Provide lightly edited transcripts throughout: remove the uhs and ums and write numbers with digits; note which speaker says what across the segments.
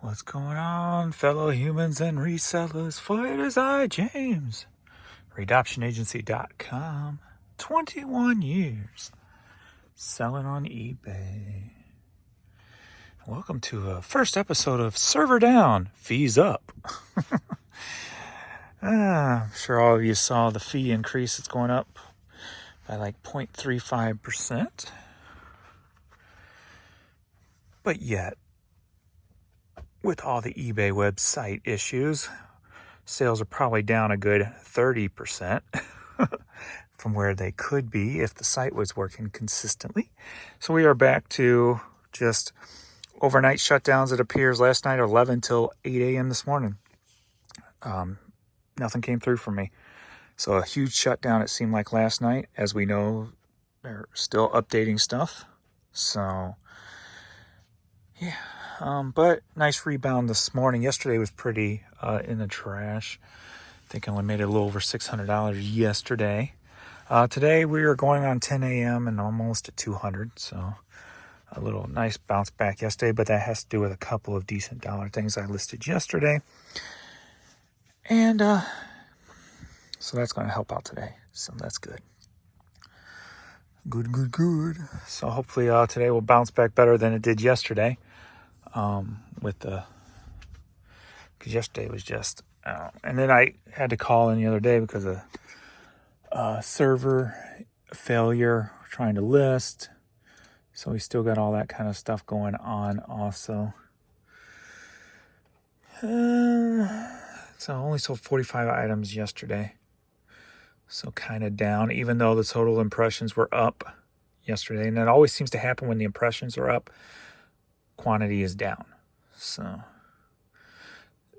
Speaker 1: What's going on, fellow humans and resellers? For it is I, James, ReadoptionAgency.com. 21 years selling on eBay. Welcome to a first episode of Server Down, Fees Up. I'm sure all of you saw the fee increase. It's going up by like 0.35%. But yet, with all the eBay website issues, sales are probably down a good 30% from where they could be if the site was working consistently. So we are back to just overnight shutdowns, it appears. Last night, 11 till 8 a.m. this morning. Nothing came through for me. So a huge shutdown, it seemed like last night. As we know, they're still updating stuff. So, yeah. But nice rebound this morning. Yesterday was pretty in the trash. I think I only made it a little over $600 yesterday. Today we are going on 10 a.m. and almost at 200. So a little nice bounce back yesterday, but that has to do with a couple of decent dollar things I listed yesterday. And so that's going to help out today. So that's good. Good. So hopefully today will bounce back better than it did yesterday. Because yesterday was just, and then I had to call in the other day because of server failure, trying to list. So we still got all that kind of stuff going on also. So only sold 45 items yesterday. So kind of down, even though the total impressions were up yesterday. And that always seems to happen when the impressions are up, quantity is down. So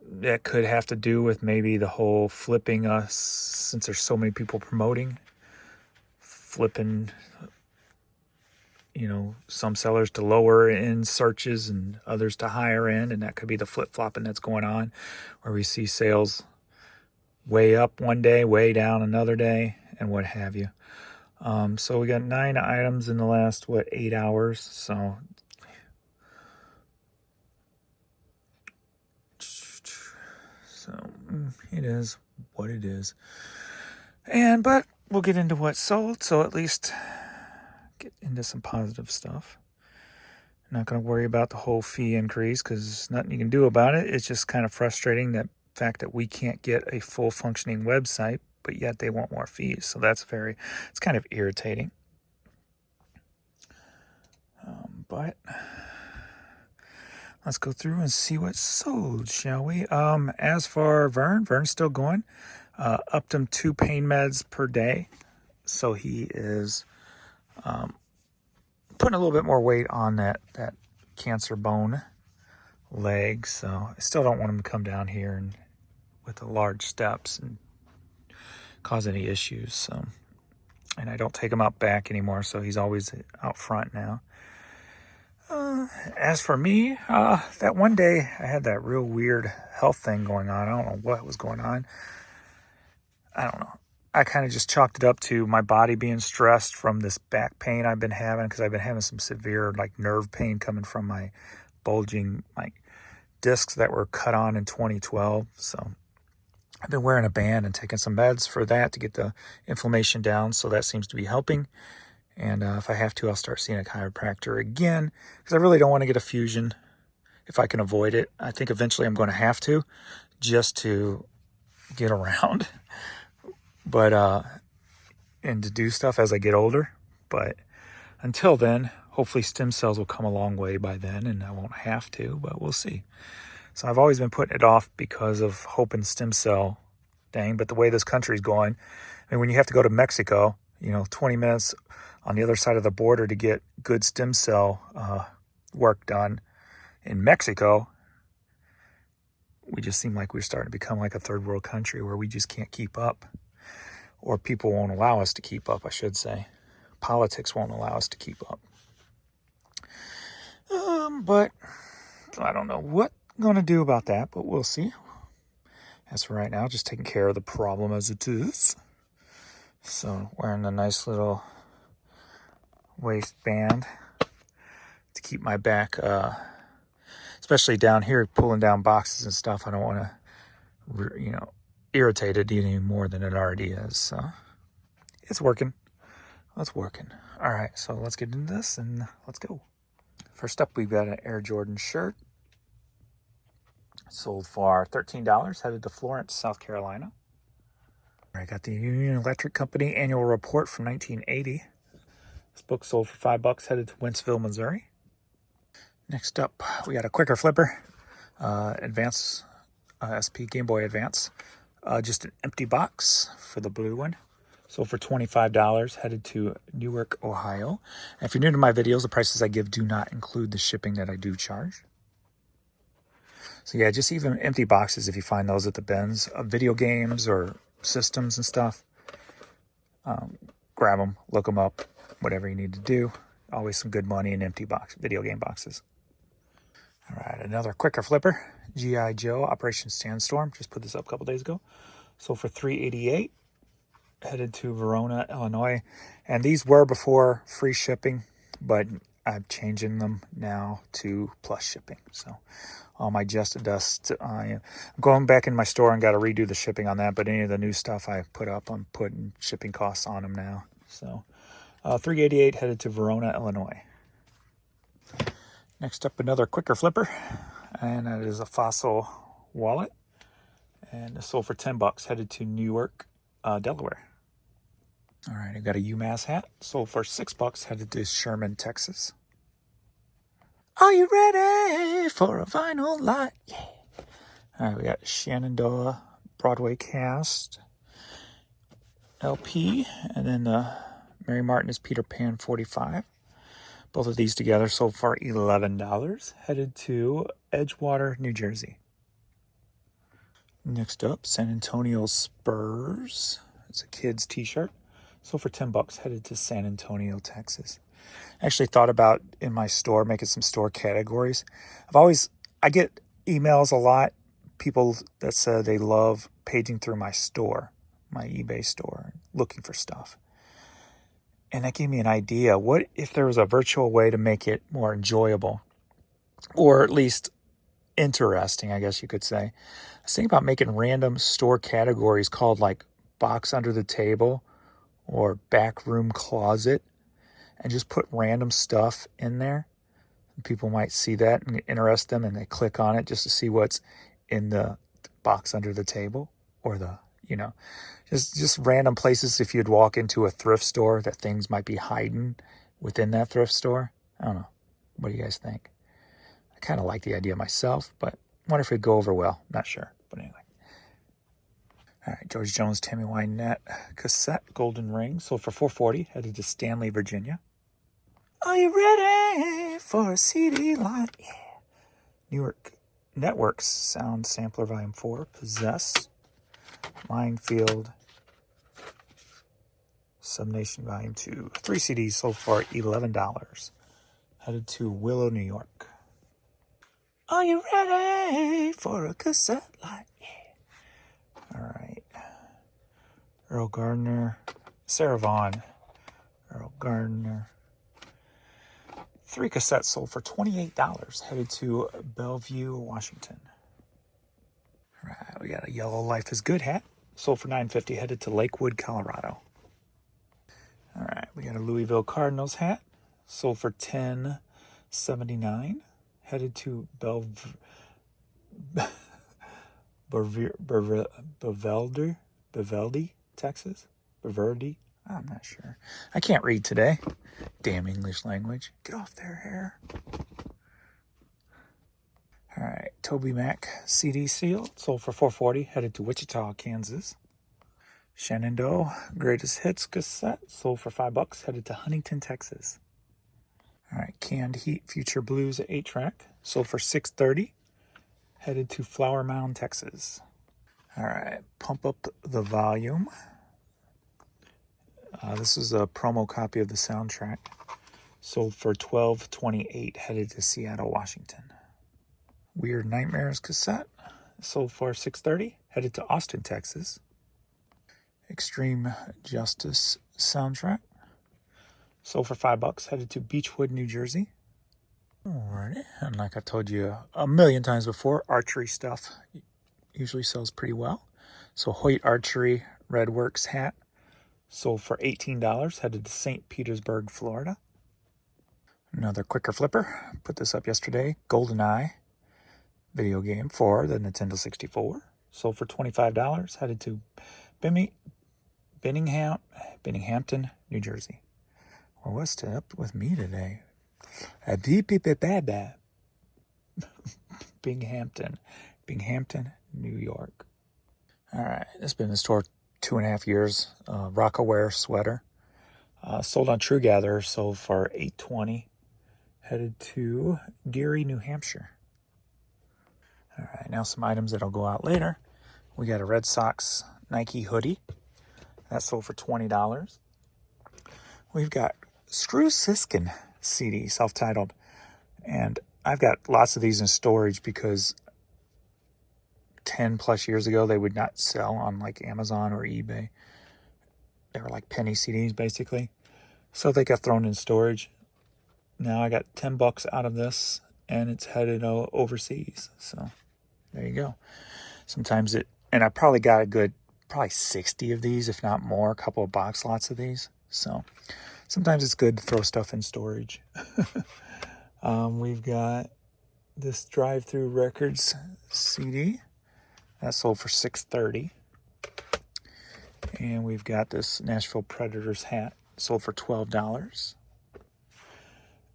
Speaker 1: that could have to do with maybe the whole flipping us, since there's so many people promoting, flipping, some sellers to lower end searches and others to higher end. And that could be the flip-flopping that's going on, where we see sales way up one day, way down another day, and what have you. So we got 9 items in the last, 8 hours. So it is what it is. But we'll get into what sold. So at least get into some positive stuff. Not going to worry about the whole fee increase because there's nothing you can do about it. It's just kind of frustrating, that fact that we can't get a full functioning website, but yet they want more fees. So it's kind of irritating. But let's go through and see what sold, shall we? As for Vern's still going. Upped him 2 pain meds per day. So he is putting a little bit more weight on that cancer bone leg. So I still don't want him to come down here and with the large steps and cause any issues. So, and I don't take him out back anymore. So he's always out front now. As for me, that one day I had that real weird health thing going on. I don't know what was going on. I don't know. I kind of just chalked it up to my body being stressed from this back pain I've been having, because I've been having some severe nerve pain coming from my bulging discs that were cut on in 2012. So I've been wearing a band and taking some meds for that to get the inflammation down. So that seems to be helping. And if I have to, I'll start seeing a chiropractor again, because I really don't want to get a fusion if I can avoid it. I think eventually I'm going to have to, just to get around. But, and to do stuff as I get older. But until then, hopefully stem cells will come a long way by then and I won't have to, but we'll see. So I've always been putting it off because of hoping stem cell thing. But the way this country's going, when you have to go to Mexico, 20 minutes on the other side of the border to get good stem cell work done in Mexico, we just seem like we're starting to become like a third world country where we just can't keep up. Or people won't allow us to keep up, I should say. Politics won't allow us to keep up. But I don't know what I'm going to do about that, but we'll see. As for right now, just taking care of the problem as it is. So wearing a nice little waistband to keep my back especially down here pulling down boxes and stuff. I don't want to, irritate it any more than it already is. So it's working. It's working. All right, so let's get into this and let's go. First up, we've got an Air Jordan shirt. Sold for $13, headed to Florence, South Carolina. I got the Union Electric Company annual report from 1980. This book sold for $5, headed to Wentzville, Missouri. Next up, we got a Quicker Flipper, Advance, SP Game Boy Advance. Just an empty box for the blue one. Sold for $25, headed to Newark, Ohio. And if you're new to my videos, the prices I give do not include the shipping that I do charge. So yeah, just even empty boxes, if you find those at the bins of video games or systems and stuff, grab them, look them up, whatever you need to do. Always some good money in empty video game boxes. All right, another Quicker Flipper, G.I. Joe Operation Sandstorm. Just put this up a couple days ago. Sold for $3.88, headed to Verona, Illinois. And these were before free shipping, but I'm changing them now to plus shipping. So all my Just Dust, I'm going back in my store and got to redo the shipping on that. But any of the new stuff I put up, I'm putting shipping costs on them now. So $3.88, headed to Verona, Illinois. Next up, another Quicker Flipper, and that is a Fossil wallet. And it sold for $10, headed to Newark, Delaware. All right, I got a UMass hat, sold for $6, headed to Sherman, Texas. Are you ready for a vinyl light? Yeah. All right, we got Shenandoah Broadway Cast LP, and then Mary Martin is Peter Pan 45. Both of these together sold for $11, headed to Edgewater, New Jersey. Next up, San Antonio Spurs. It's a kid's t-shirt. Sold for $10, headed to San Antonio, Texas. I actually thought about in my store making some store categories. I get emails a lot, people that say they love paging through my store, my eBay store, looking for stuff. And that gave me an idea. What if there was a virtual way to make it more enjoyable, or at least interesting, I guess you could say. I was thinking about making random store categories called like box under the table or back room closet, and just put random stuff in there. And people might see that and interest them, and they click on it just to see what's in the box under the table, or just random places. If you'd walk into a thrift store, that things might be hiding within that thrift store. I don't know. What do you guys think? I kind of like the idea myself, but I wonder if it'd go over well. Not sure, but anyway. All right, George Jones, Tammy Wynette cassette, Golden Ring, sold for $4.40, headed to Stanley, Virginia. Are you ready for a CD light? Yeah. Newark Networks Sound Sampler Volume 4, Possess, Minefield, Subnation Volume 2. 3 CDs sold for $11, headed to Willow, New York. Are you ready for a cassette light? Yeah. All right. Earl Gardner, Sarah Vaughan, Earl Gardner. 3 cassettes sold for $28, headed to Bellevue, Washington. All right, we got a Yellow Life is Good hat, sold for $9.50, headed to Lakewood, Colorado. All right, we got a Louisville Cardinals hat, sold for $10.79, headed to Beverly, Texas. Beverly. I'm not sure. I can't read today. Damn English language. Get off their hair. All right. Toby Mac CD seal. Sold for $4.40. Headed to Wichita, Kansas. Shenandoah Greatest Hits cassette. Sold for $5. Headed to Huntington, Texas. All right. Canned Heat Future Blues 8-track. Sold for $6.30. Headed to Flower Mound, Texas. All right. Pump Up the Volume. This is a promo copy of the soundtrack. Sold for $12.28, headed to Seattle, Washington. Weird Nightmares cassette. Sold for $6.30, headed to Austin, Texas. Extreme Justice soundtrack. Sold for $5, headed to Beechwood, New Jersey. Alrighty, and like I've told you a million times before, archery stuff usually sells pretty well. So Hoyt Archery Redworks hat sold for $18, headed to St. Petersburg, Florida. Another quicker flipper, put this up yesterday, GoldenEye video game for the Nintendo 64, sold for $25, headed to Benninghampton, New Jersey. Well, what's up with me today? Binghamton, New York. All right, this has been in the store 2.5 years. Rockaware sweater, sold on True Gather, sold for $8.20, headed to Deary, New Hampshire. All right, now some items that'll go out later. We got a Red Sox Nike hoodie that sold for $20. We've got Screw Siskin CD, self-titled, and I've got lots of these in storage because 10 plus years ago they would not sell on like Amazon or eBay. They were like penny CDs basically, so they got thrown in storage. Now I got $10 out of this and it's headed overseas, so there you go. Sometimes and I probably got a good 60 of these, if not more, a couple of box lots of these, so sometimes it's good to throw stuff in storage. We've got this Drive-Thru Records CD that sold for $6.30, and we've got this Nashville Predators hat sold for $12.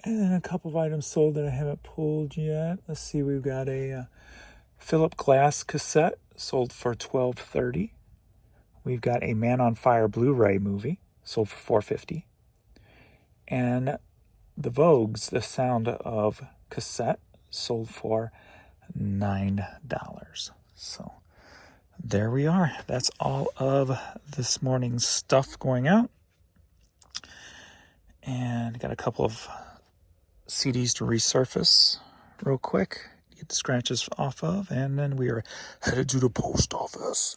Speaker 1: And then a couple of items sold that I haven't pulled yet. Let's see, we've got a Philip Glass cassette sold for $12.30. We've got a Man on Fire Blu-ray movie sold for $4.50. And the Vogues, The Sound of cassette, sold for $9. So there we are. That's all of this morning's stuff going out. And got a couple of CDs to resurface real quick, get the scratches off of, and then we are headed to the post office.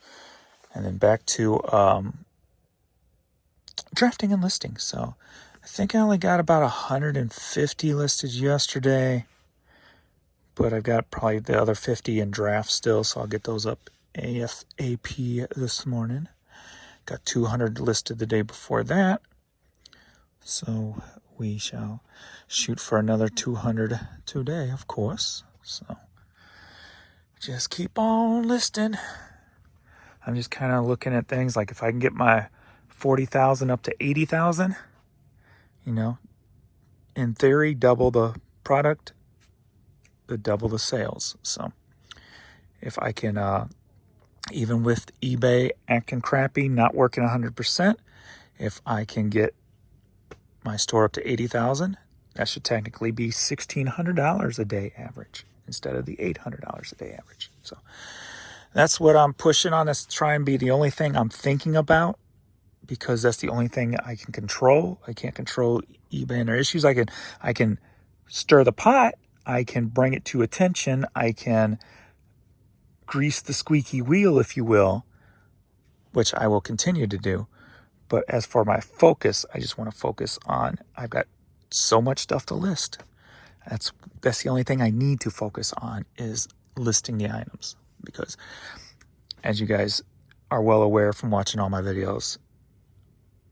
Speaker 1: And then back to drafting and listing. So I think I only got about 150 listed yesterday, but I've got probably the other 50 in draft still, so I'll get those up ASAP this morning. Got 200 listed the day before that, so we shall shoot for another 200 today, of course. So just keep on listing. I'm just kind of looking at things like if I can get my 40,000 up to 80,000, in theory, double the product, double the sales. So if I can, even with eBay acting crappy, not working 100%, if I can get my store up to 80,000, that should technically be $1,600 a day average instead of the $800 a day average. So that's what I'm pushing on, is try and be the only thing I'm thinking about, because that's the only thing I can control. I can't control eBay and their issues. I can stir the pot. I can bring it to attention. I can grease the squeaky wheel, if you will, which I will continue to do. But as for my focus, I just want to focus on, I've got so much stuff to list. That's the only thing I need to focus on, is listing the items. Because as you guys are well aware from watching all my videos,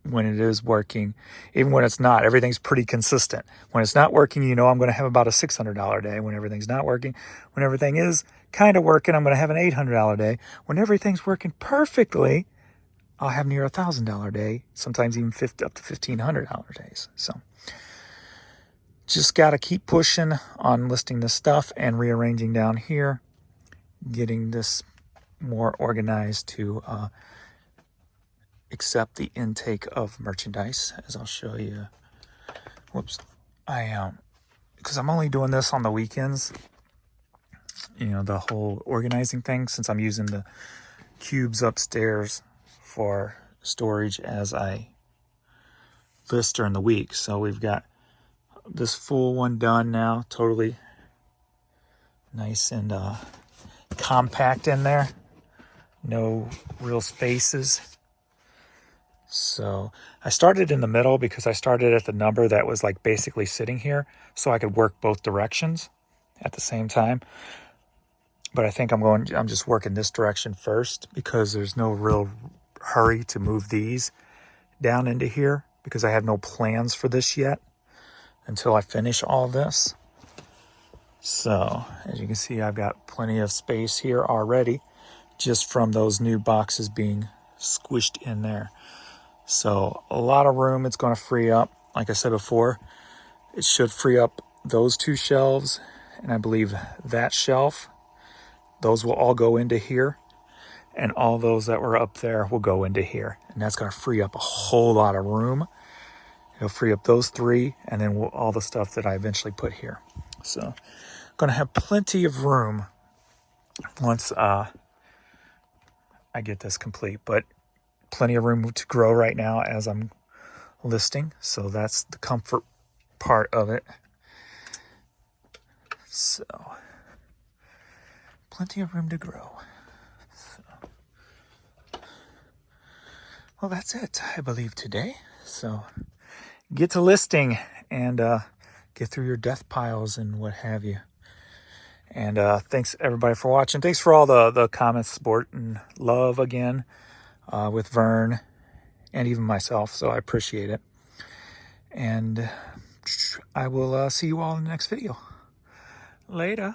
Speaker 1: when it is working, even when it's not, everything's pretty consistent. When it's not working, I'm going to have about a $600 day. When everything's not working, when everything is kind of working, I'm going to have an $800 day. When everything's working perfectly, I'll have near $1,000 day, sometimes even up to $1,500 days. So just got to keep pushing on listing this stuff and rearranging down here, getting this more organized to accept the intake of merchandise, as I'll show you. Whoops. Because I'm only doing this on the weekends, the whole organizing thing, since I'm using the cubes upstairs for storage as I list during the week. So we've got this full one done now, totally nice and compact in there. No real spaces. So I started in the middle because I started at the number that was like basically sitting here so I could work both directions at the same time. But I think I'm just working this direction first because there's no real hurry to move these down into here because I have no plans for this yet until I finish all this. So as you can see, I've got plenty of space here already just from those new boxes being squished in there. So a lot of room it's going to free up. Like I said before, it should free up those two shelves, and I believe that shelf. Those will all go into here, and all those that were up there will go into here. And that's going to free up a whole lot of room. It'll free up those three, and then all the stuff that I eventually put here. So going to have plenty of room once I get this complete, but plenty of room to grow right now as I'm listing. So that's the comfort part of it. So plenty of room to grow. So, well, that's it, I believe, today. So get to listing and get through your death piles and what have you. And thanks everybody for watching. Thanks for all the comments, support, and love again with Vern and even myself. So I appreciate it. And I will see you all in the next video. Later.